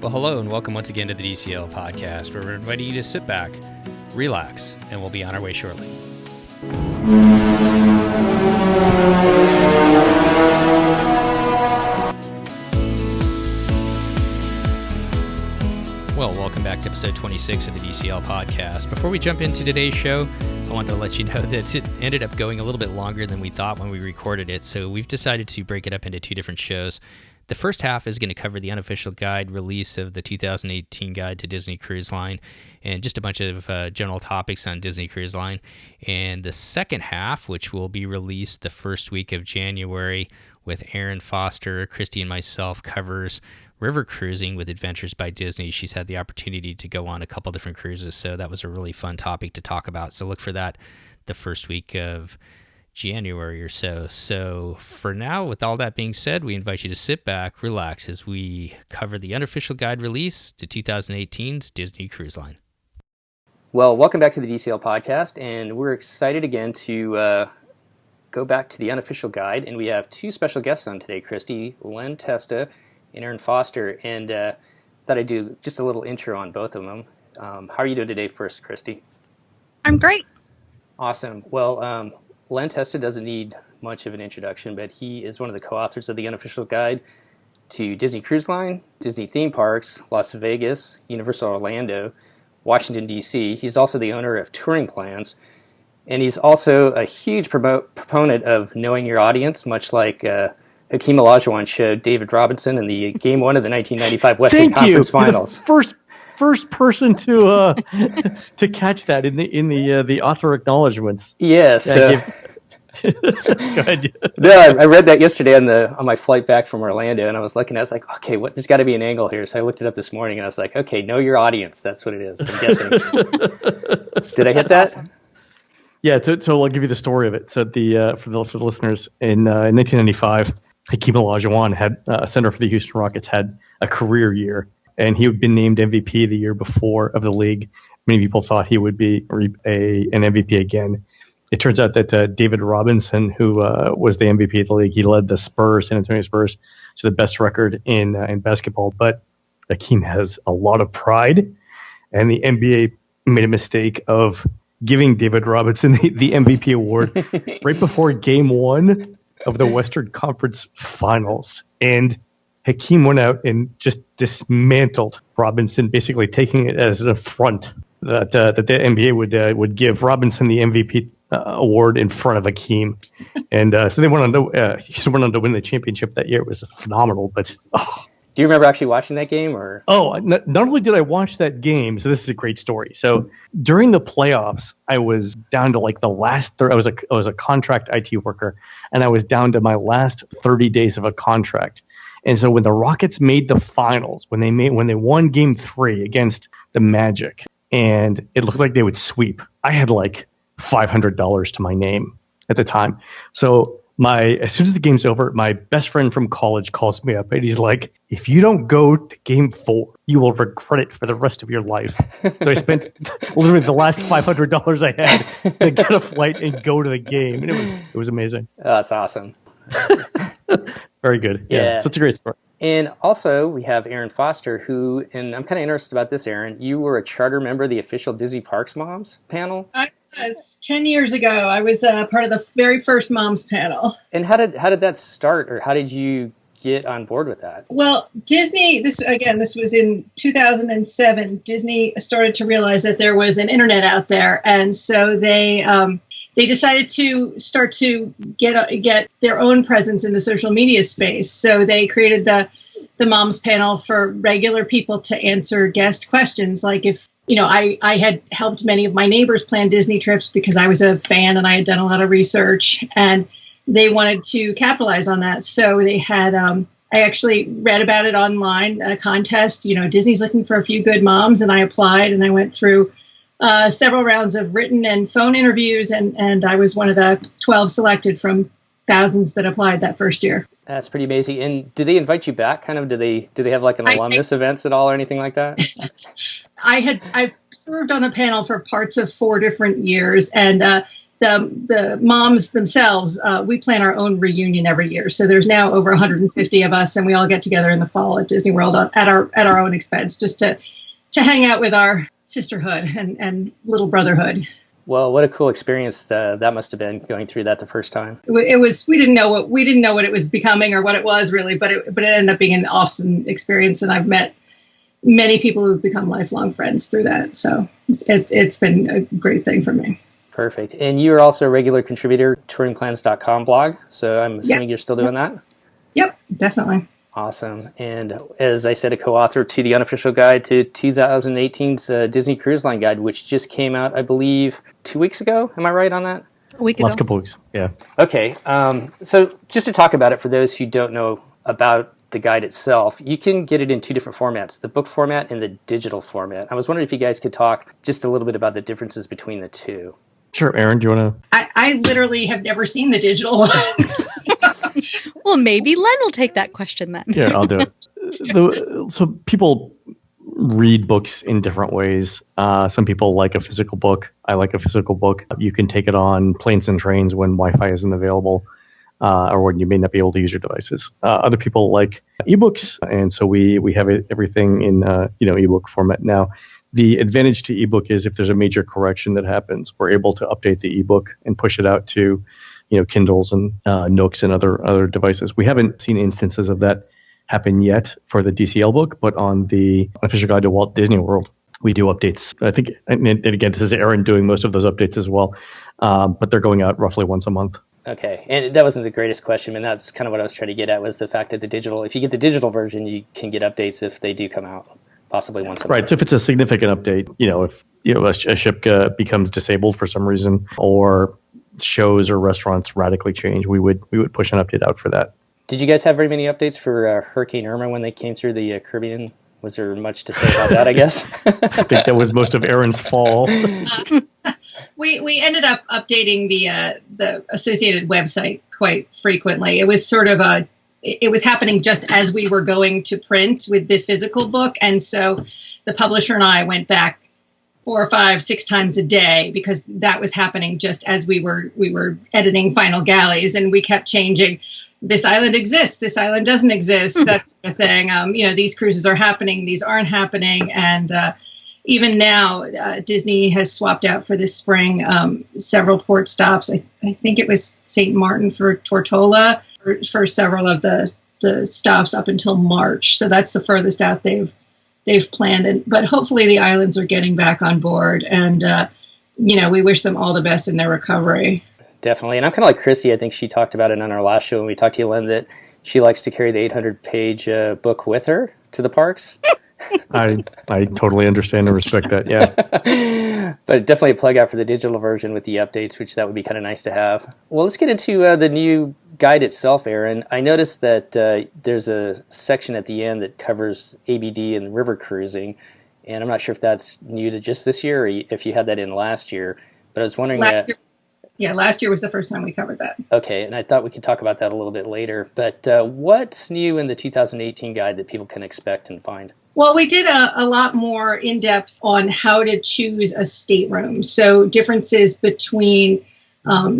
Well, hello and welcome once again to the DCL podcast, where we're inviting you to sit back, relax, and we'll be on our way shortly. Well, welcome back to episode 26 of the DCL podcast. Before we jump into today's show, I wanted to let you know that it ended up going a little bit longer than we thought when we recorded it, so we've decided to break it up into two different shows. The first half is going to cover the unofficial guide release of the 2018 Guide to Disney Cruise Line and just a bunch of general topics on Disney Cruise Line. And the second half, which will be released the first week of January with Aaron Foster, Christy, and myself, covers river cruising with Adventures by Disney. She's had the opportunity to go on a couple different cruises, so that was a really fun topic to talk about. So look for that the first week of January or so. So for now, with all that being said, we invite you to sit back, relax as we cover the unofficial guide release to 2018's Disney Cruise Line. Well, welcome back to the DCL podcast, and we're excited again to go back to the unofficial guide, and we have two special guests on today, Christy, Len Testa, and Aaron Foster, and thought I'd do just a little intro on both of them. How are you doing today first, Christy? I'm great. Awesome. Well, Len Testa doesn't need much of an introduction, but he is one of the co-authors of the unofficial guide to Disney Cruise Line, Disney theme parks, Las Vegas, Universal Orlando, Washington, D.C. He's also the owner of Touring Plans, and he's also a huge proponent of knowing your audience, much like Hakeem Olajuwon showed David Robinson in the Game 1 of the 1995 Western Conference Finals. First person to catch that in the author acknowledgments. Yes. Go ahead. No, I read that yesterday on my flight back from Orlando, and I was looking. I was like, okay, there's got to be an angle here. So I looked it up this morning, and I was like, okay, know your audience. That's what it is. I'm guessing. Did I hit that? Yeah. So I'll give you the story of it. So for the listeners, in 1995, Hakeem Olajuwon center for the Houston Rockets, had a career year. And he had been named MVP the year before of the league. Many people thought he would be an MVP again. It turns out that David Robinson, who was the MVP of the league, he led the San Antonio Spurs, to the best record in basketball. But Hakeem has a lot of pride, and the NBA made a mistake of giving David Robinson the MVP award right before Game 1 of the Western Conference Finals. And Hakeem went out and just dismantled Robinson, basically taking it as an affront that the NBA would give Robinson the MVP award in front of Hakeem, and so they went on to win the championship that year. It was phenomenal. But do you remember actually watching that game? Or not only did I watch that game, so this is a great story. So during the playoffs, I was down to like the last. I was a contract IT worker, and I was down to my last 30 days of a contract. And so when the Rockets made the finals, when they won Game 3 against the Magic, and it looked like they would sweep, I had like $500 to my name at the time. So as soon as the game's over, my best friend from college calls me up, and he's like, "If you don't go to Game 4, you will regret it for the rest of your life." So I spent literally the last $500 I had to get a flight and go to the game, and it was amazing. Oh, that's awesome. Very good. Yeah. Such a great story. And also, we have Aaron Foster, who, and I'm kind of interested about this, Aaron. You were a charter member of the official Disney Parks Moms panel? I was 10 years ago. I was part of the very first Moms panel. And how did that start, or how did you get on board with that? Well, Disney, this was in 2007. Disney started to realize that there was an internet out there, and so they decided to start to get their own presence in the social media space. So they created the Moms panel for regular people to answer guest questions. Like if, I had helped many of my neighbors plan Disney trips because I was a fan and I had done a lot of research, and they wanted to capitalize on that. So they had, I actually read about it online, a contest, Disney's looking for a few good moms, and I applied, and I went through several rounds of written and phone interviews, and I was one of the 12 selected from thousands that applied that first year. That's pretty amazing. And did they invite you back? Kind of, do they have like an alumnus events at all or anything like that? I served on the panel for parts of 4 different years, and the moms themselves, we plan our own reunion every year. So there's now over 150 of us, and we all get together in the fall at Disney World at our own expense, just to hang out with our sisterhood and little brotherhood. Well, what a cool experience that must have been, going through that the first time. It was. We didn't know what it was becoming or what it was really, but it ended up being an awesome experience, and I've met many people who've become lifelong friends through that. So it's been a great thing for me. Perfect. And you're also a regular contributor to touringplans.com blog, so I'm assuming you're still doing that? Yep, definitely. Awesome. And as I said, a co-author to the unofficial guide to 2018's Disney Cruise Line Guide, which just came out, I believe, 2 weeks ago. Am I right on that? A week ago. Last couple weeks, yeah. Okay. So just to talk about it, for those who don't know about the guide itself, you can get it in two different formats, the book format and the digital format. I was wondering if you guys could talk just a little bit about the differences between the two. Sure, Aaron, do you want to? I literally have never seen the digital one. Well, maybe Len will take that question then. Yeah, I'll do it. So people read books in different ways. Some people like a physical book. I like a physical book. You can take it on planes and trains when Wi-Fi isn't available, or when you may not be able to use your devices. Other people like ebooks, and so we have everything in ebook format now. The advantage to ebook is if there's a major correction that happens, we're able to update the ebook and push it out to, Kindles and Nooks and other devices. We haven't seen instances of that happen yet for the DCL book, but on the Official Guide to Walt Disney World, we do updates. I think, and again, this is Aaron doing most of those updates as well, but they're going out roughly once a month. Okay, and that wasn't the greatest question, and that's kind of what I was trying to get at, was the fact that if you get the digital version, you can get updates if they do come out. Possibly once a month. Right. So if it's a significant update, if a ship becomes disabled for some reason, or shows or restaurants radically change, we would push an update out for that. Did you guys have very many updates for Hurricane Irma when they came through the Caribbean? Was there much to say about that, I guess? I think that was most of Aaron's fall. We ended up updating the associated website quite frequently. It was sort of it was happening just as we were going to print with the physical book. And so the publisher and I went back 4 or 5, 6 times a day, because that was happening just as we were editing Final Galleys, and we kept changing. This island exists. This island doesn't exist. That kind of thing. These cruises are happening. These aren't happening. And even now, Disney has swapped out for this spring several port stops. I think it was St. Martin for Tortola for several of the stops up until March. So that's the furthest out they've planned. But hopefully the islands are getting back on board, and we wish them all the best in their recovery. Definitely. And I'm kind of like Christy. I think she talked about it on our last show when we talked to you, Len, that she likes to carry the 800-page book with her to the parks. I totally understand and respect that, yeah. But definitely a plug out for the digital version with the updates, which that would be kind of nice to have. Well, let's get into the new guide itself, Aaron. I noticed that there's a section at the end that covers ABD and river cruising, and I'm not sure if that's new to just this year or if you had that in last year, but I was wondering... Last year was the first time we covered that. Okay, and I thought we could talk about that a little bit later, but what's new in the 2018 guide that people can expect and find? Well, we did a lot more in-depth on how to choose a stateroom. So differences between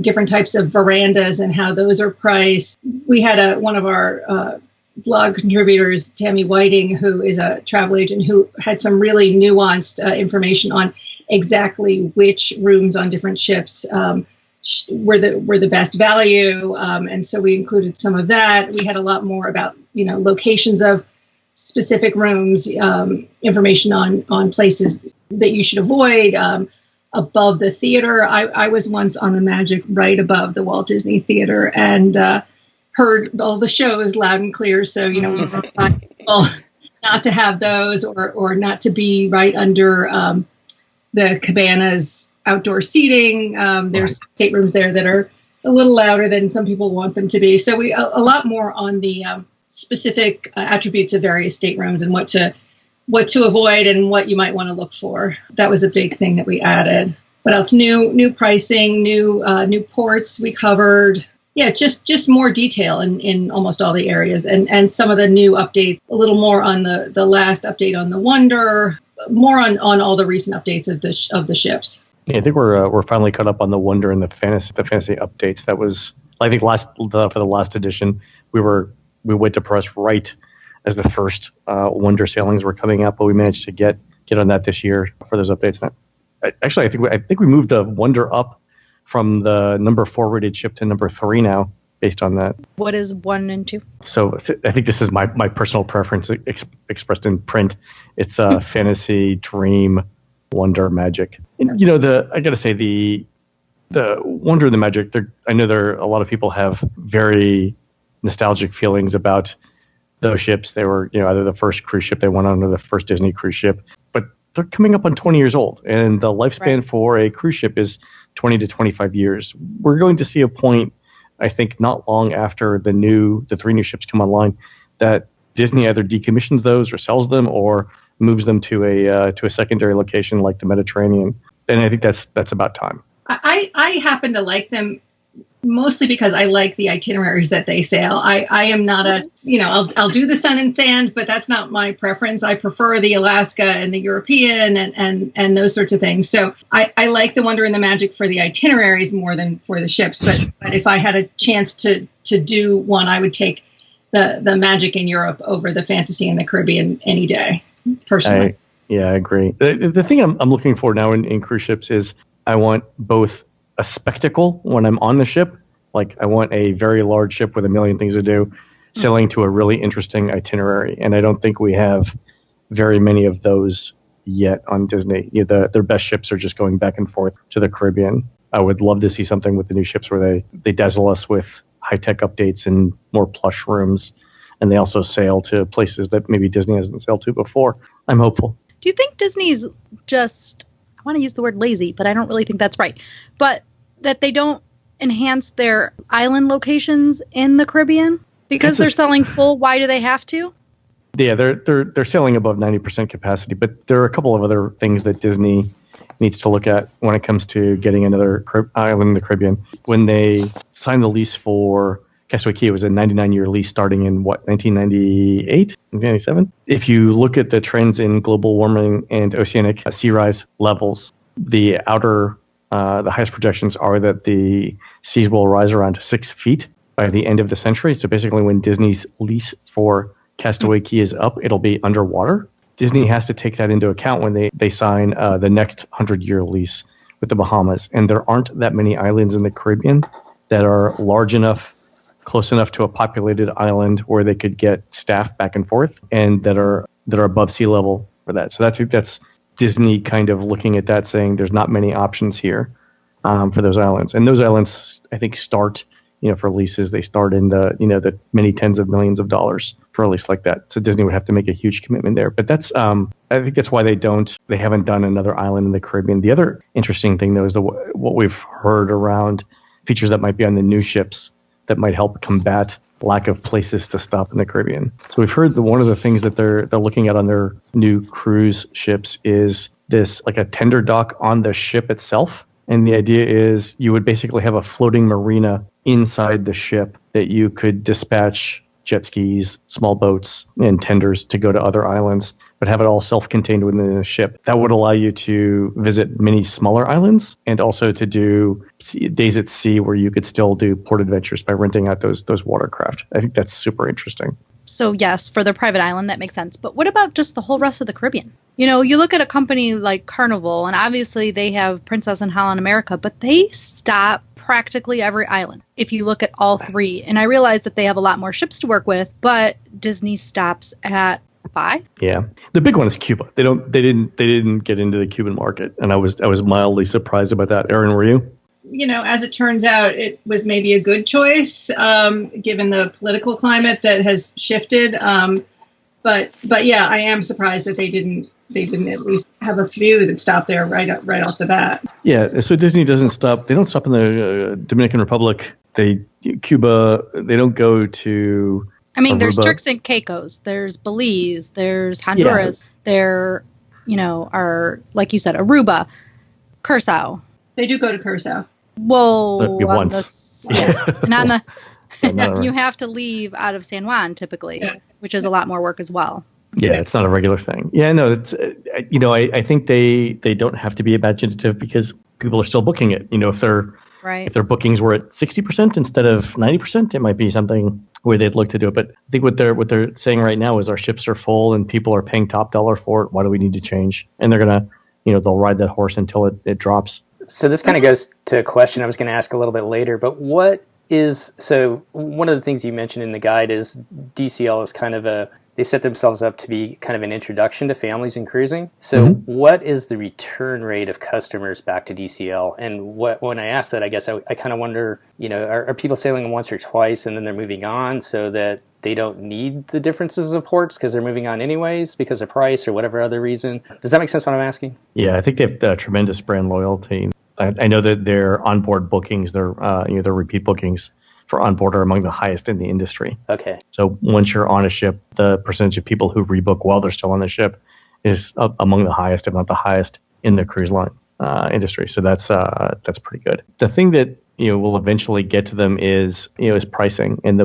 different types of verandas and how those are priced. We had one of our blog contributors, Tammy Whiting, who is a travel agent, who had some really nuanced information on exactly which rooms on different ships were the best value. And so we included some of that. We had a lot more about, locations of specific rooms, information on places that you should avoid, above the theater. I was once on the Magic right above the Walt Disney Theater, and heard all the shows loud and clear. So, we were not to have those, or not to be right under the cabanas outdoor seating. There's staterooms there that are a little louder than some people want them to be. So a lot more on the specific attributes of various staterooms and what to avoid and what you might want to look for. That was a big thing that we added. What else? New pricing, new ports we covered. Yeah, just more detail in almost all the areas, and some of the new updates, a little more on the last update on the Wonder, more on all the recent updates of the ships. Yeah, I think we're finally caught up on the Wonder and the fantasy updates. That was, I think, for the last edition, we went to press right as the first Wonder sailings were coming out, but we managed to get on that this year for those updates. And actually, I think we moved the Wonder up from the number 4 rated ship to number 3 now, based on that. What is 1 and 2? So I think this is my personal preference expressed in print. It's Fantasy, Dream, Wonder, Magic. And, I got to say the Wonder and the Magic. I know a lot of people have very nostalgic feelings about those ships. They were either the first cruise ship they went on or the first Disney cruise ship, but they're coming up on 20 years old, and the lifespan for a cruise ship is 20 to 25 years. We're going to see a point, I think, not long after the 3 new ships come online, that Disney either decommissions those or sells them or moves them to a secondary location like the Mediterranean. And I think that's about time. I happen to like them mostly because I like the itineraries that they sail. I am not I'll do the sun and sand, but that's not my preference. I prefer the Alaska and the European and those sorts of things. So I like the Wonder and the Magic for the itineraries more than for the ships. But if I had a chance to do one, I would take the Magic in Europe over the Fantasy in the Caribbean any day, personally. I agree. The thing I'm looking for now in cruise ships is I want both a spectacle when I'm on the ship. Like, I want a very large ship with a million things to do, sailing to a really interesting itinerary. And I don't think we have very many of those yet on Disney. Their best ships are just going back and forth to the Caribbean. I would love to see something with the new ships where they dazzle us with high-tech updates and more plush rooms. And they also sail to places that maybe Disney hasn't sailed to before. I'm hopeful. Do you think Disney's just, I want to use the word lazy, but I don't really think that's right, but that they don't enhance their island locations in the Caribbean because they're selling full? Why do they have to? Yeah, they're sailing above 90% capacity, but there are a couple of other things that Disney needs to look at when it comes to getting another island in the Caribbean. When they signed the lease for Castaway Cay, it was a 99-year lease starting in 1998, 1997. If you look at the trends in global warming and oceanic sea rise levels, the highest projections are that the seas will rise around 6 feet by the end of the century. So basically, when Disney's lease for Castaway Cay is up, it'll be underwater. Disney has to take that into account when they sign the next 100-year lease with the Bahamas. And there aren't that many islands in the Caribbean that are large enough, close enough to a populated island where they could get staff back and forth, and that are above sea level for that. So that's Disney kind of looking at that, saying there's not many options here for those islands. And those islands, I think, start, for leases, they start in the many tens of millions of dollars for a lease like that. So Disney would have to make a huge commitment there. But that's I think that's why they haven't done another island in the Caribbean. The other interesting thing, though, is what we've heard around features that might be on the new ships that might help combat lack of places to stop in the Caribbean. So we've heard that one of the things that they're looking at on their new cruise ships is this, like, a tender dock on the ship itself. And the idea is you would basically have a floating marina inside the ship that you could dispatch jet skis, small boats, and tenders to go to other islands, but have it all self-contained within the ship. That would allow you to visit many smaller islands and also to do days at sea where you could still do port adventures by renting out those watercraft. I think that's super interesting. So yes, for their private island, that makes sense. But what about just the whole rest of the Caribbean? You look at a company like Carnival, and obviously they have Princess and Holland America, but they stop practically every island if you look at all 3. And I realize that they have a lot more ships to work with, but Disney stops at 5. Yeah, the big one is Cuba. They didn't get into the Cuban market, and I was mildly surprised about that. Erin, were you? As it turns out, it was maybe a good choice, given the political climate that has shifted. But yeah, I am surprised that they didn't at least have a few that stopped there right off the bat. Yeah, so Disney doesn't stop. They don't stop in the Dominican Republic. Cuba. They don't go to. I mean, Aruba. There's Turks and Caicos. There's Belize. There's Honduras. Yeah. There, are, like you said, Aruba, Curacao. They do go to Curacao. Whoa. Once. And on the, you have to leave out of San Juan typically, which is a lot more work as well. Yeah, it's not a regular thing. Yeah, no, it's I think they don't have to be imaginative because people are still booking it. If their bookings were at 60% instead of 90%, it might be something where they'd look to do it. But I think what they're saying right now is our ships are full and people are paying top dollar for it. Why do we need to change? And they're gonna, they'll ride that horse until it drops. So this kind of goes to a question I was going to ask a little bit later. But one of the things you mentioned in the guide is DCL is kind of they set themselves up to be kind of an introduction to families in cruising. So what is the return rate of customers back to DCL? And when I ask that, I guess I kind of wonder, are people sailing once or twice and then they're moving on so that they don't need the differences of ports because they're moving on anyways because of price or whatever other reason? Does that make sense what I'm asking? Yeah, I think they have tremendous brand loyalty. I know that their onboard bookings, their repeat bookings for onboard are among the highest in the industry. Okay. So once you're on a ship, the percentage of people who rebook while they're still on the ship is among the highest, if not the highest, in the cruise line industry. So that's pretty good. The thing that will eventually get to them is pricing, and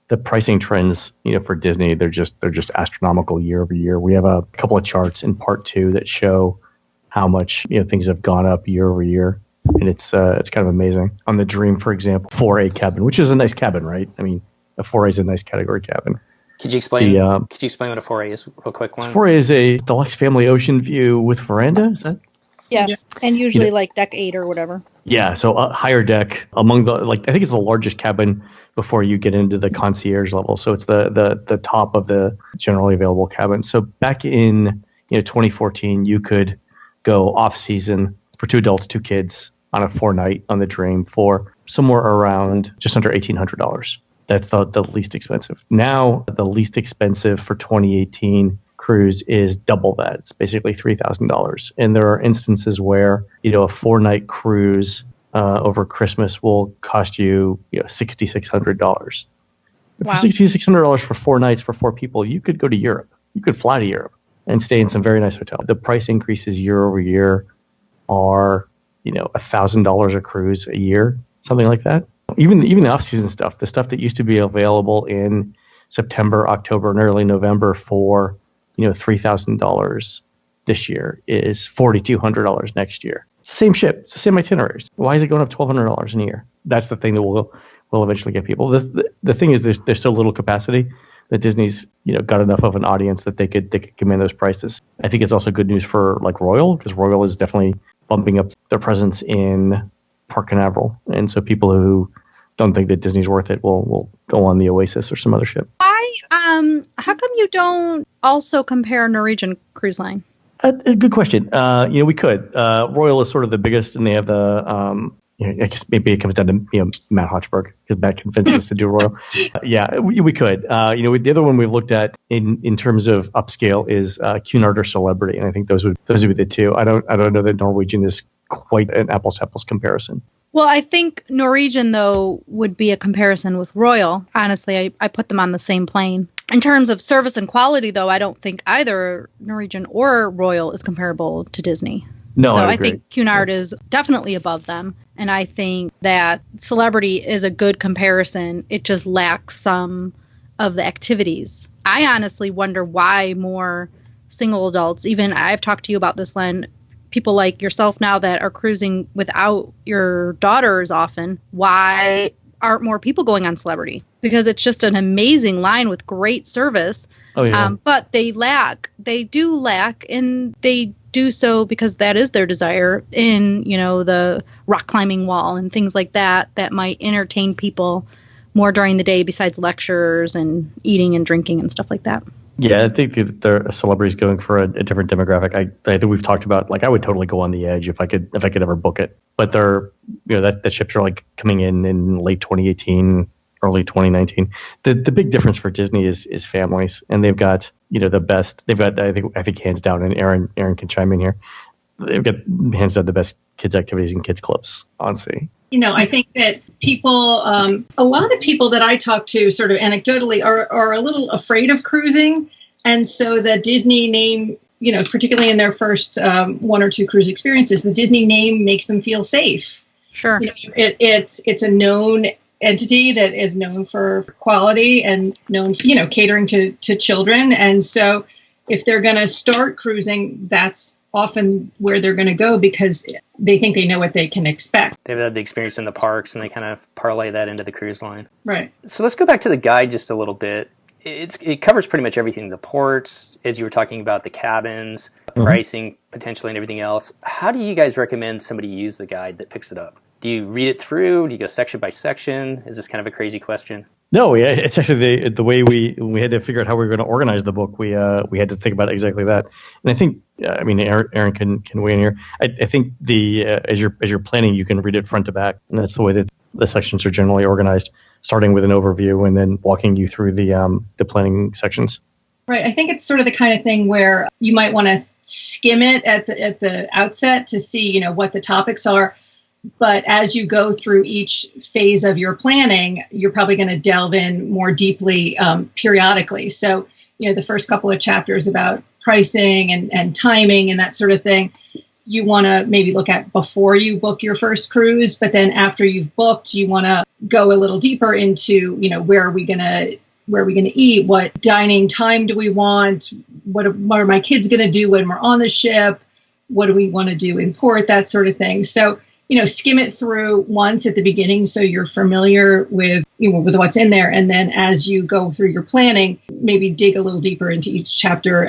the pricing trends for Disney they're just astronomical year over year. We have a couple of charts in part 2 that show how much things have gone up year over year. And it's kind of amazing. On the Dream, for example, 4A cabin, which is a nice cabin, right? I mean, a 4A is a nice category cabin. Could you explain? Could you explain what a 4A is, real quick? 4A is a deluxe family ocean view with veranda. Is that? Yes, and usually like deck 8 or whatever. Yeah, so a higher deck among I think it's the largest cabin before you get into the concierge level. So it's the top of the generally available cabin. So back in 2014, you could go off season for 2 adults, 2 kids on a 4-night on the Dream for somewhere around just under $1,800. That's the least expensive. Now, the least expensive for 2018 cruise is double that. It's basically $3,000. And there are instances where, a 4-night cruise over Christmas will cost you, $6,600. Wow. For $6,600 for 4 nights for 4 people, you could go to Europe. You could fly to Europe and stay in some very nice hotels. The price increases year over year are, $1,000 a cruise a year, something like that. Even the off-season stuff, the stuff that used to be available in September, October, and early November for, $3,000 this year is $4,200 next year. It's the same ship, it's the same itineraries. Why is it going up $1,200 in a year? That's the thing that will eventually get people. The thing is, there's still little capacity. That Disney's got enough of an audience that they could command those prices. I think it's also good news for like Royal, because Royal is definitely bumping up their presence in Port Canaveral, and so people who don't think that Disney's worth it will go on the Oasis or some other ship. How come you don't also compare Norwegian Cruise Line? A good question. We could. Royal is sort of the biggest, and they have the. I guess maybe it comes down to Matt Hochberg, because Matt convinced us to do Royal. We could. The other one we've looked at in terms of upscale is Cunard or Celebrity, and I think those would be the two. I don't know that Norwegian is quite an apples to apples comparison. Well, I think Norwegian though would be a comparison with Royal. Honestly, I put them on the same plane. In terms of service and quality, though, I don't think either Norwegian or Royal is comparable to Disney. No, so I think Cunard is definitely above them. And I think that Celebrity is a good comparison. It just lacks some of the activities. I honestly wonder why more single adults, even I've talked to you about this, Len, people like yourself now that are cruising without your daughters often, why aren't more people going on Celebrity? Because it's just an amazing line with great service. Oh, yeah. But they do lack, and they do so because that is their desire in, the rock climbing wall and things like that might entertain people more during the day besides lectures and eating and drinking and stuff like that. Yeah, I think the Celebrity's going for a different demographic. I think we've talked about, I would totally go on the Edge if I could ever book it. But they're, that ships are coming in late 2018, early 2019. The big difference for Disney is families, and they've got the best. They've got I think hands down, and Aaron can chime in here. They've got hands down the best kids activities and kids clubs on sea. I think that people, a lot of people that I talk to sort of anecdotally are a little afraid of cruising. And so the Disney name, particularly in their first 1 or 2 cruise experiences, the Disney name makes them feel safe. Sure. It's a known entity that is known for quality and known, catering to children. And so if they're going to start cruising, that's often where they're going to go because they think they know what they can expect. They've had the experience in the parks, and they kind of parlay that into the cruise line. Right. So let's go back to the guide just a little bit. It covers pretty much everything, the ports, as you were talking about, the cabins, pricing potentially, and everything else. How do you guys recommend somebody use the guide that picks it up? Do you read it through? Do you go section by section? Is this kind of a crazy question? No, yeah, it's actually the way we had to figure out how we were going to organize the book. We had to think about exactly that, and I think Aaron can weigh in here. I think as you're planning, you can read it front to back, and that's the way that the sections are generally organized, starting with an overview and then walking you through the planning sections. Right. I think it's sort of the kind of thing where you might want to skim it at the outset to see what the topics are. But as you go through each phase of your planning, you're probably going to delve in more deeply periodically. So, the first couple of chapters about pricing and timing and that sort of thing, you want to maybe look at before you book your first cruise. But then after you've booked, you want to go a little deeper into, where are we going to eat? What dining time do we want? What are my kids going to do when we're on the ship? What do we want to do in port? That sort of thing. So, skim it through once at the beginning so you're familiar with with what's in there. And then as you go through your planning, maybe dig a little deeper into each chapter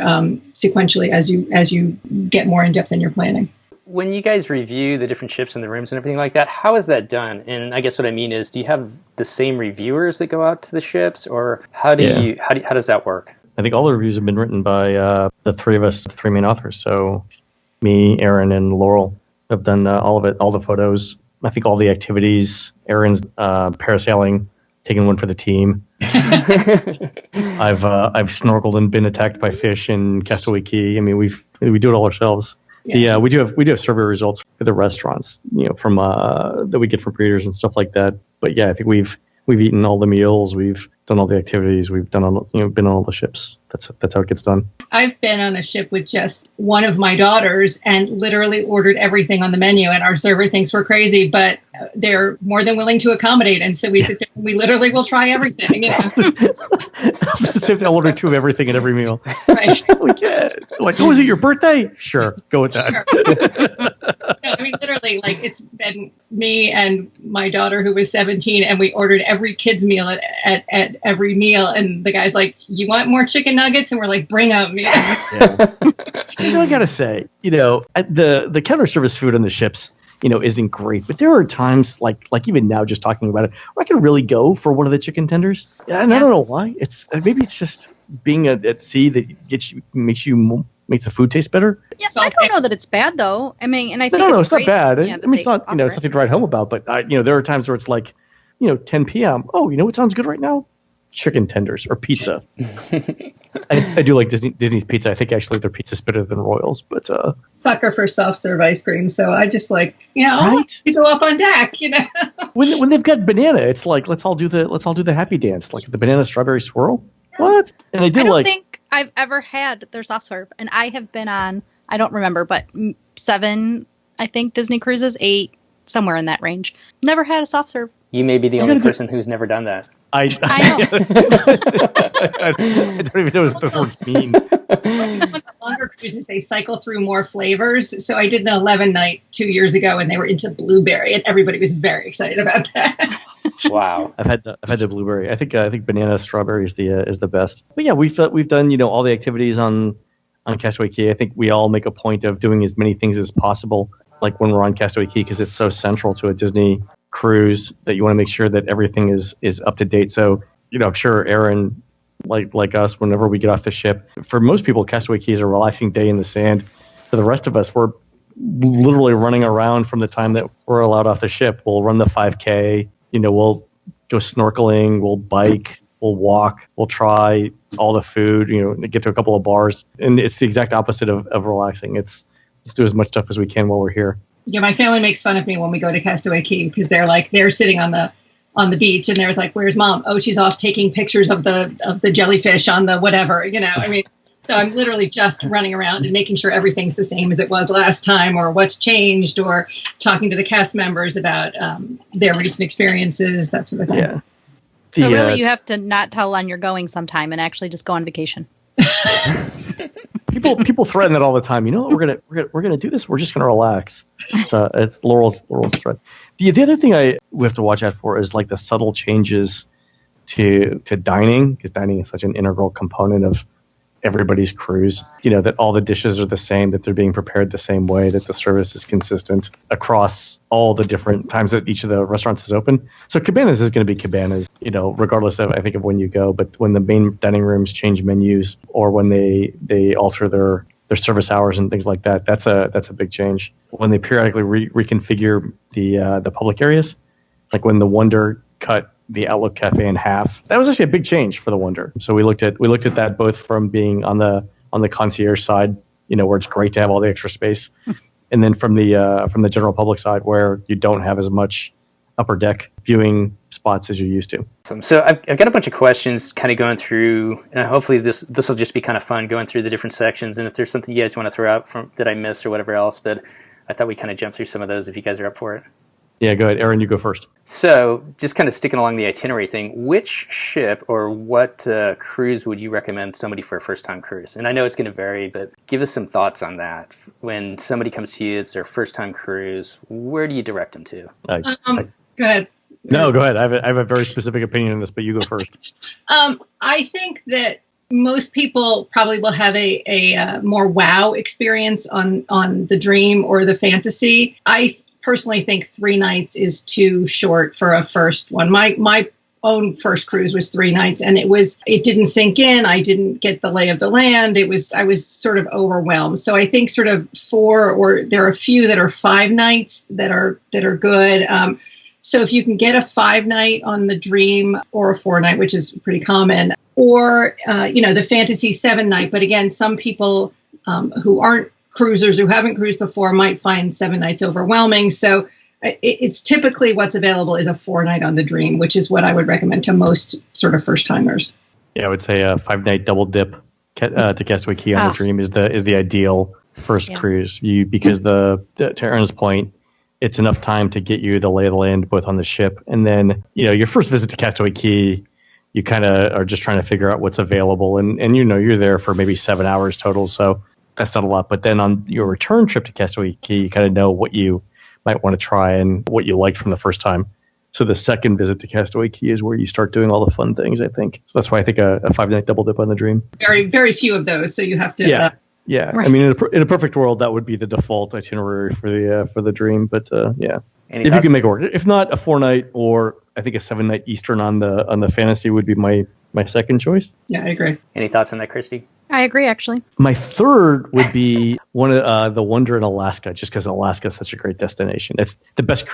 sequentially as you get more in depth in your planning. When you guys review the different ships and the rooms and everything like that, how is that done? And I guess what I mean is, do you have the same reviewers that go out to the ships, or how does that work? I think all the reviews have been written by the three of us, the three main authors. So me, Aaron, and Laurel have done all of it, all the photos. I think all the activities. Aaron's parasailing, taking one for the team. I've snorkeled and been attacked by fish in Castaway Cay. I mean, we do it all ourselves. Yeah, we do have survey results for the restaurants, from that we get from breeders and stuff like that. But yeah, I think we've eaten all the meals, we've done all the activities, we've done all, been on all the ships. That's how it gets done. I've been on a ship with just one of my daughters and literally ordered everything on the menu, and our server thinks we're crazy, but they're more than willing to accommodate. And so we sit there, we literally will try everything. So if they'll order two of everything at every meal. Right. Like, is it your birthday? Sure, go with that. Sure. No, I mean, literally, it's been me and my daughter who was 17, and we ordered every kid's meal at every meal, and the guy's like, "You want more chicken nuggets?" And we're like, "Bring them." Yeah. I gotta say, the counter service food on the ships, isn't great, but there are times like even now, just talking about it, where I can really go for one of the chicken tenders, and I don't know why. Maybe it's just being at sea that makes the food taste better. Yeah, I don't know that it's bad though. I mean, and I think it's not bad. It's not it's something to write home about, but there are times where it's like 10 p.m. Oh, what sounds good right now? Chicken tenders or pizza. I do like Disney's pizza. I think actually their pizza's better than Royals, but sucker for soft serve ice cream. So I just right? To go up on deck. When they've got banana, it's like let's all do the happy dance, like the banana strawberry swirl. What? And I don't think I've ever had their soft serve, and I have been on, I don't remember, but 7, I think, Disney cruises, 8, somewhere in that range. Never had a soft serve. You may be the only person who's never done that. I know. I don't even know what those words mean. On the longer cruises, they cycle through more flavors. So I did an 11 night 2 years ago, and they were into blueberry, and everybody was very excited about that. Wow. I've had the blueberry. I think banana strawberry is the best. But yeah, we've done all the activities on Castaway Cay. I think we all make a point of doing as many things as possible, like when we're on Castaway Cay, because it's so central to a Disney cruise that you want to make sure that everything is up to date. So I'm sure Aaron, like us, whenever we get off the ship, for most people, Castaway Cay is a relaxing day in the sand. For the rest of us, we're literally running around from the time that we're allowed off the ship. We'll run the 5K. We'll go snorkeling. We'll bike. We'll walk. We'll try all the food. Get to a couple of bars. And it's the exact opposite of relaxing. Let's do as much stuff as we can while we're here. Yeah, my family makes fun of me when we go to Castaway Cay because they're sitting on the beach and there's like, "Where's Mom?" "Oh, she's off taking pictures of the jellyfish on the whatever." I mean, so I'm literally just running around and making sure everything's the same as it was last time, or what's changed, or talking to the cast members about their recent experiences, that sort of thing. Yeah. So really, you have to not tell when you're going sometime and actually just go on vacation. people threaten that all the time. You know what, we're gonna do this. We're just gonna relax. So it's Laurel's threat. The other thing we have to watch out for is like the subtle changes to dining, because dining is such an integral component of everybody's cruise. You know, that all the dishes are the same, that they're being prepared the same way, that the service is consistent across all the different times that each of the restaurants is open. So Cabanas is going to be Cabanas, you know, regardless of, I think, of when you go. But when the main dining rooms change menus, or when they alter their service hours and things like that, that's a big change. When they periodically reconfigure the public areas, like when the Wonder cut the Outlook Cafe in half, that was actually a big change for the Wonder. So we looked at that both from being on the concierge side, you know, where it's great to have all the extra space, and then from the general public side, where you don't have as much upper deck viewing spots as you're used to. So I've got a bunch of questions kind of going through, and hopefully this will just be kind of fun going through the different sections. And if there's something you guys want to throw out from that I missed or whatever else, but I thought we kind of jump through some of those if you guys are up for it. Yeah, go ahead. Aaron, you go first. So just kind of sticking along the itinerary thing, which ship or what cruise would you recommend somebody for a first-time cruise? And I know it's going to vary, but give us some thoughts on that. When somebody comes to you, it's their first-time cruise, where do you direct them to? Go ahead. No, go ahead. I have a very specific opinion on this, but you go first. I think that most people probably will have a more wow experience on the Dream or the Fantasy. I personally think 3 nights is too short for a first one. My own first cruise was 3 nights, and it didn't sink in. I didn't get the lay of the land. I was sort of overwhelmed. So I think sort of 4, or there are a few that are 5 nights that are good. So if you can get a 5 night on the Dream, or a 4 night, which is pretty common, or the Fantasy 7 night. But again, some people who aren't cruisers, who haven't cruised before, might find 7 nights overwhelming. So it's typically what's available is a 4 night on the Dream, which is what I would recommend to most sort of first timers. Yeah, I would say a 5 night double dip to Castaway Cay on the Dream is the ideal first cruise. Because to Aaron's point, it's enough time to get you the lay of the land both on the ship, and then your first visit to Castaway Cay, you kind of are just trying to figure out what's available, and you're there for maybe 7 hours total, so that's not a lot. But then on your return trip to Castaway Cay, you kind of know what you might want to try and what you liked from the first time. So the second visit to Castaway Cay is where you start doing all the fun things, I think. So that's why I think a 5 night double dip on the Dream. Very, very few of those, so you have to. Yeah. Right. I mean, in a perfect world, that would be the default itinerary for the Dream. But yeah, if you can make it work. If not, a 4 night, or I think a 7 night Eastern on the Fantasy would be my second choice. Yeah, I agree. Any thoughts on that, Christy? I agree, actually. My third would be one of the Wonder in Alaska, just because Alaska is such a great destination. It's the best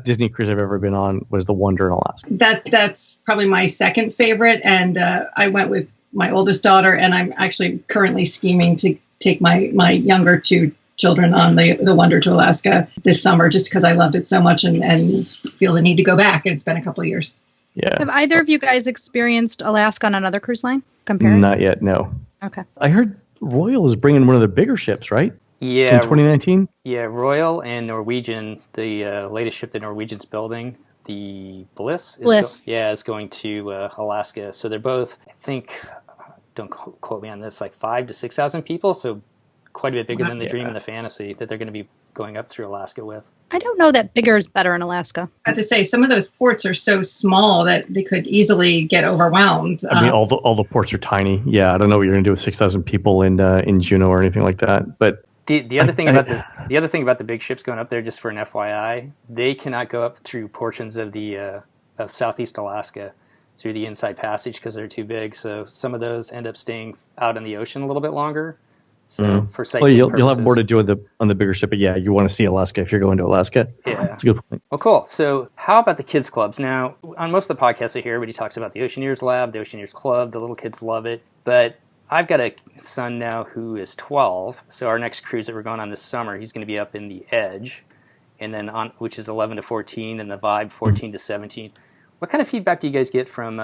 Disney cruise I've ever been on was the Wonder in Alaska. That's probably my second favorite, and I went with my oldest daughter, and I'm actually currently scheming to take my younger 2 children on the Wonder to Alaska this summer, just because I loved it so much and feel the need to go back. And it's been a couple of years. Yeah. Have either of you guys experienced Alaska on another cruise line? Compared? Not yet, no. Okay. I heard Royal is bringing one of the bigger ships, right? Yeah. In 2019? Yeah, Royal and Norwegian, the latest ship that Norwegian's building, the Bliss. Is going to Alaska. So they're both, I think, don't quote me on this, like 5,000 to 6,000 people. So quite a bit bigger than the Dream and the Fantasy that they're going to be going up through Alaska with. I don't know that bigger is better in Alaska. I have to say, some of those ports are so small that they could easily get overwhelmed. I mean, all the ports are tiny. Yeah, I don't know what you're going to do with 6,000 people in Juneau or anything like that. But the other thing about the big ships going up there, just for an FYI, they cannot go up through portions of the of Southeast Alaska through the Inside Passage because they're too big. So some of those end up staying out in the ocean a little bit longer. So for sightseeing you'll have more to do on the bigger ship, but yeah, you want to see Alaska if you're going to Alaska. Yeah, that's a good point. Well, cool. So how about the kids clubs? Now, on most of the podcasts I hear, everybody talks about the Oceaneers Lab, the Oceaneers Club. The little kids love it, but I've got a son now who is 12. So our next cruise that we're going on this summer, he's going to be up in the Edge, and then which is 11 to 14, and the Vibe 14 to 17. What kind of feedback do you guys get from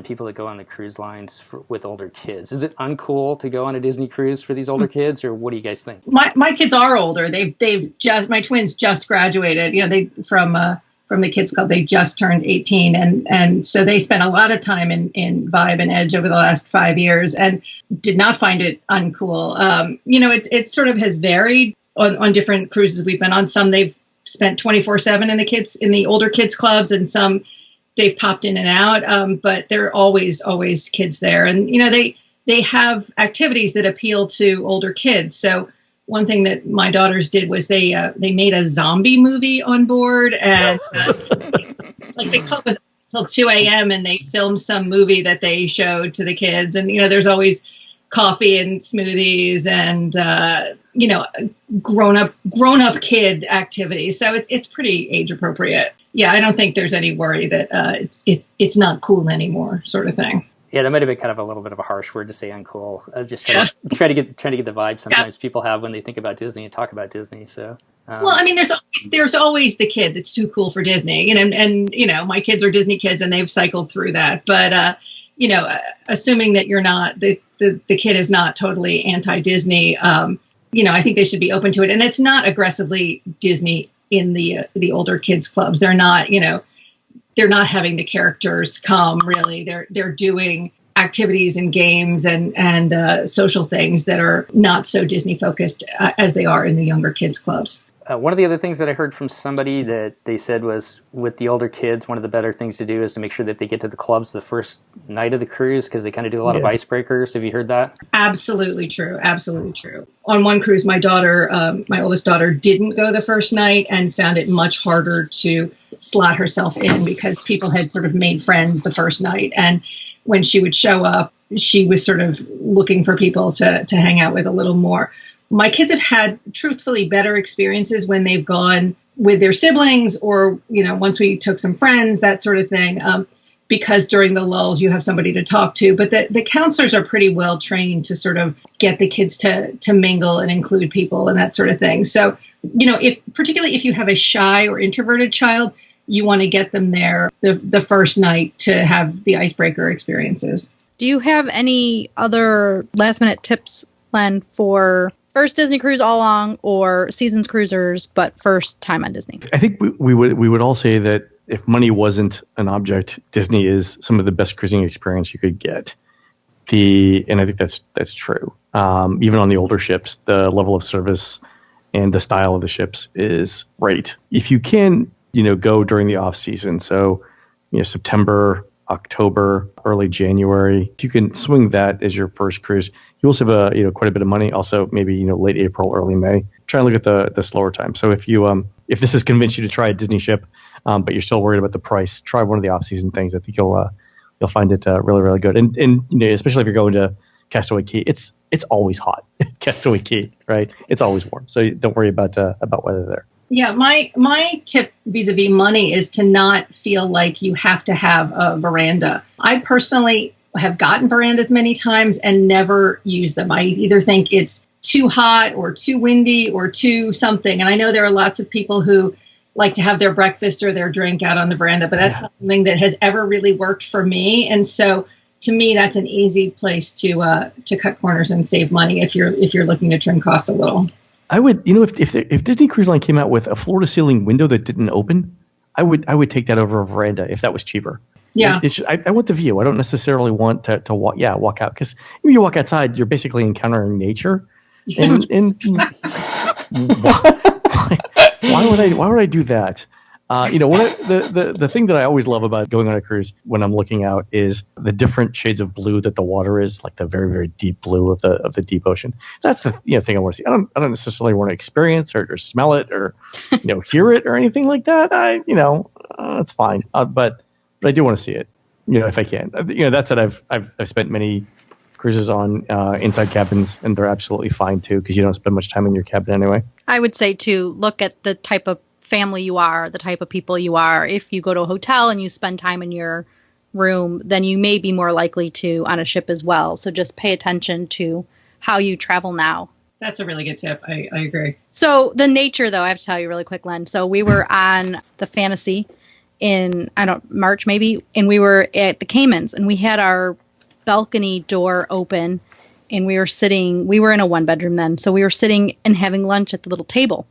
people that go on the cruise lines with older kids? Is it uncool to go on a Disney cruise for these older kids, or what do you guys think? My kids are older. My twins just graduated. From from the kids club. They just turned 18, and so they spent a lot of time in Vibe and Edge over the last 5 years and did not find it uncool. It sort of has varied on different cruises we've been on. Some they've spent 24/7 in the older kids clubs, and some they've popped in and out. But there are always kids there, and they have activities that appeal to older kids. So one thing that my daughters did was they made a zombie movie on board, and like the club was until 2 a.m. and they filmed some movie that they showed to the kids. And there's always coffee and smoothies and grown up kid activities. So it's pretty age appropriate. Yeah, I don't think there's any worry that it's not cool anymore, sort of thing. Yeah, that might have been kind of a little bit of a harsh word to say, uncool. I was just trying to get the vibe sometimes people have when they think about Disney and talk about Disney. So, well, I mean, there's always the kid that's too cool for Disney, and my kids are Disney kids and they've cycled through that. But assuming that you're not the kid is not totally anti-Disney, I think they should be open to it. And it's not aggressively Disney in the older kids clubs. They're not, they're not having the characters come, really. They're doing activities and games and social things that are not so Disney focused as they are in the younger kids clubs. One of the other things that I heard from somebody that they said was with the older kids, one of the better things to do is to make sure that they get to the clubs the first night of the cruise, because they kind of do a lot of icebreakers. Have you heard that? Absolutely true. Absolutely true. On one cruise, my oldest daughter didn't go the first night and found it much harder to slot herself in because people had sort of made friends the first night. And when she would show up, she was sort of looking for people to hang out with a little more. My kids have had, truthfully, better experiences when they've gone with their siblings or, once we took some friends, that sort of thing, because during the lulls you have somebody to talk to. But the counselors are pretty well trained to sort of get the kids to mingle and include people and that sort of thing. So, particularly if you have a shy or introverted child, you want to get them there the first night to have the icebreaker experiences. Do you have any other last minute tips, Len, for first Disney cruise all along or seasons cruisers, but first time on Disney? I think we would all say that if money wasn't an object, Disney is some of the best cruising experience you could get. And I think that's true. Even on the older ships, the level of service and the style of the ships is great. If you can, go during the off season, so September, October, early January, if you can swing that as your first cruise, you also have quite a bit of money. Also, maybe late April, early May. Try and look at the slower time. So if this has convinced you to try a Disney ship, but you're still worried about the price, try one of the off-season things. I think you'll find it really, really good. And especially if you're going to Castaway Cay, it's always hot. Castaway Cay, right? It's always warm. So don't worry about weather there. Yeah, my tip vis-a-vis money is to not feel like you have to have a veranda. I personally have gotten verandas many times and never used them. I either think it's too hot or too windy or too something. And I know there are lots of people who like to have their breakfast or their drink out on the veranda, but that's not something that has ever really worked for me. And so to me, that's an easy place to cut corners and save money if you're looking to trim costs a little. I would, if Disney Cruise Line came out with a floor-to-ceiling window that didn't open, I would take that over a veranda if that was cheaper. Yeah, I want the view. I don't necessarily want to walk out, because if you walk outside, you're basically encountering nature. And why would I do that? The thing that I always love about going on a cruise when I'm looking out is the different shades of blue that the water is, like the very, very deep blue of the deep ocean. That's the thing I want to see. I don't necessarily want to experience or smell it or hear it or anything like that. It's fine. But I do want to see it. If I can. That said, I've spent many cruises on inside cabins, and they're absolutely fine too, because you don't spend much time in your cabin anyway. I would say to look at the type of family you are, the type of people you are. If you go to a hotel and you spend time in your room, then you may be more likely to on a ship as well. So just pay attention to how you travel now. That's a really good tip. I agree. So the nature, though, I have to tell you really quick, Len. So we were on the Fantasy in, March maybe, and we were at the Caymans, and we had our balcony door open, and we were in a one-bedroom then, so we were sitting and having lunch at the little table.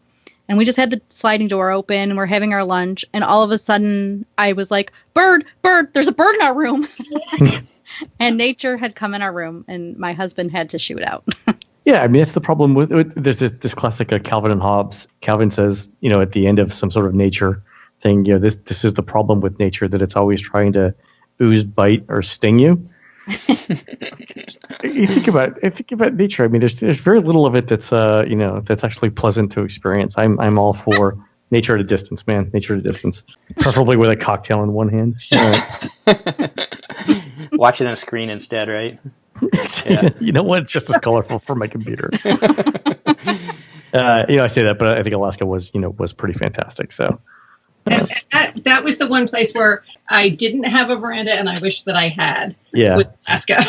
And we just had the sliding door open and we're having our lunch. And all of a sudden I was like, bird, there's a bird in our room. And nature had come in our room and my husband had to shoot out. Yeah, I mean, that's the problem with there's this classic Calvin and Hobbes. Calvin says, at the end of some sort of nature thing, this is the problem with nature, that it's always trying to ooze, bite, or sting you. You think about nature. I mean, there's very little of it that's that's actually pleasant to experience. I'm all for nature at a distance, man. Nature at a distance, preferably with a cocktail in one hand. Watch it on a screen instead, right? Yeah. You know what? It's just as colorful for my computer. I say that, but I think Alaska was pretty fantastic. So. That was the one place where I didn't have a veranda, and I wish that I had. Yeah, with Alaska.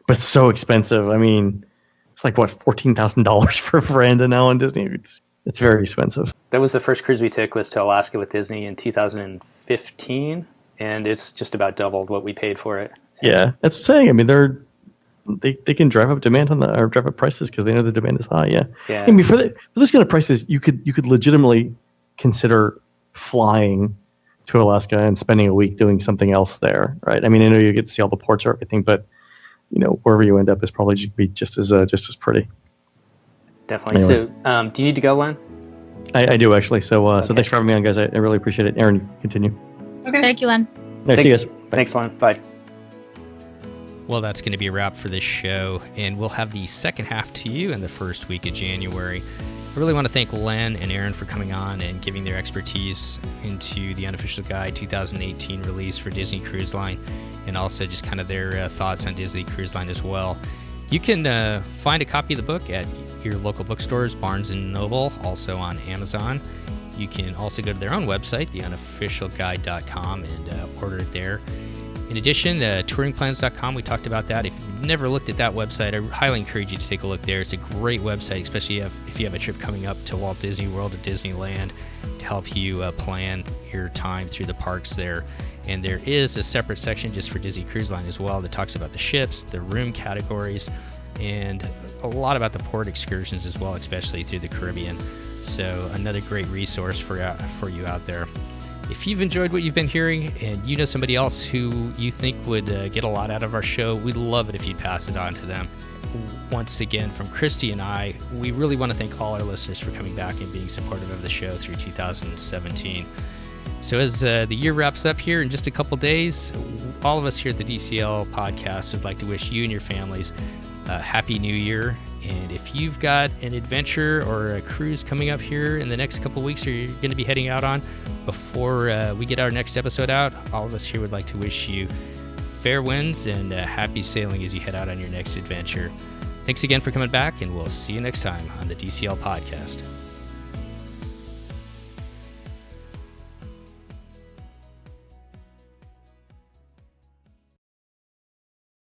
But it's so expensive. I mean, it's like what, $14,000 for a veranda now in Disney. It's very expensive. That was the first cruise we took, was to Alaska with Disney in 2015, and it's just about doubled what we paid for it. Yeah, that's what I'm saying. I mean, they can drive up demand or drive up prices because they know the demand is high. Yeah. I mean, for those kind of prices, you could legitimately consider flying to Alaska and spending a week doing something else there, right? I mean, I know you get to see all the ports or everything, but wherever you end up is probably just as pretty. Definitely. Anyway. So, do you need to go, Len? I do actually. So thanks for having me on, guys. I really appreciate it. Aaron, continue. Okay. Thank you, Len. See you guys. Bye. Thanks, Len. Bye. Well, that's going to be a wrap for this show, and we'll have the second half to you in the first week of January. I really want to thank Len and Aaron for coming on and giving their expertise into the Unofficial Guide 2018 release for Disney Cruise Line, and also just kind of their thoughts on Disney Cruise Line as well. You can find a copy of the book at your local bookstores, Barnes & Noble, also on Amazon. You can also go to their own website, theunofficialguide.com, and order it there. In addition, touringplans.com, we talked about that. If you've never looked at that website, I highly encourage you to take a look there. It's a great website, especially if you have a trip coming up to Walt Disney World or Disneyland, to help you plan your time through the parks there. And there is a separate section just for Disney Cruise Line as well that talks about the ships, the room categories, and a lot about the port excursions as well, especially through the Caribbean. So another great resource for you out there. If you've enjoyed what you've been hearing and you know somebody else who you think would get a lot out of our show, we'd love it if you'd pass it on to them. Once again, from Christy and I, we really want to thank all our listeners for coming back and being supportive of the show through 2017. So as the year wraps up here in just a couple days, all of us here at the DCL podcast would like to wish you and your families a Happy New Year. And if you've got an adventure or a cruise coming up here in the next couple of weeks, or you're going to be heading out on before we get our next episode out, all of us here would like to wish you fair winds and happy sailing as you head out on your next adventure. Thanks again for coming back, and we'll see you next time on the DCL podcast.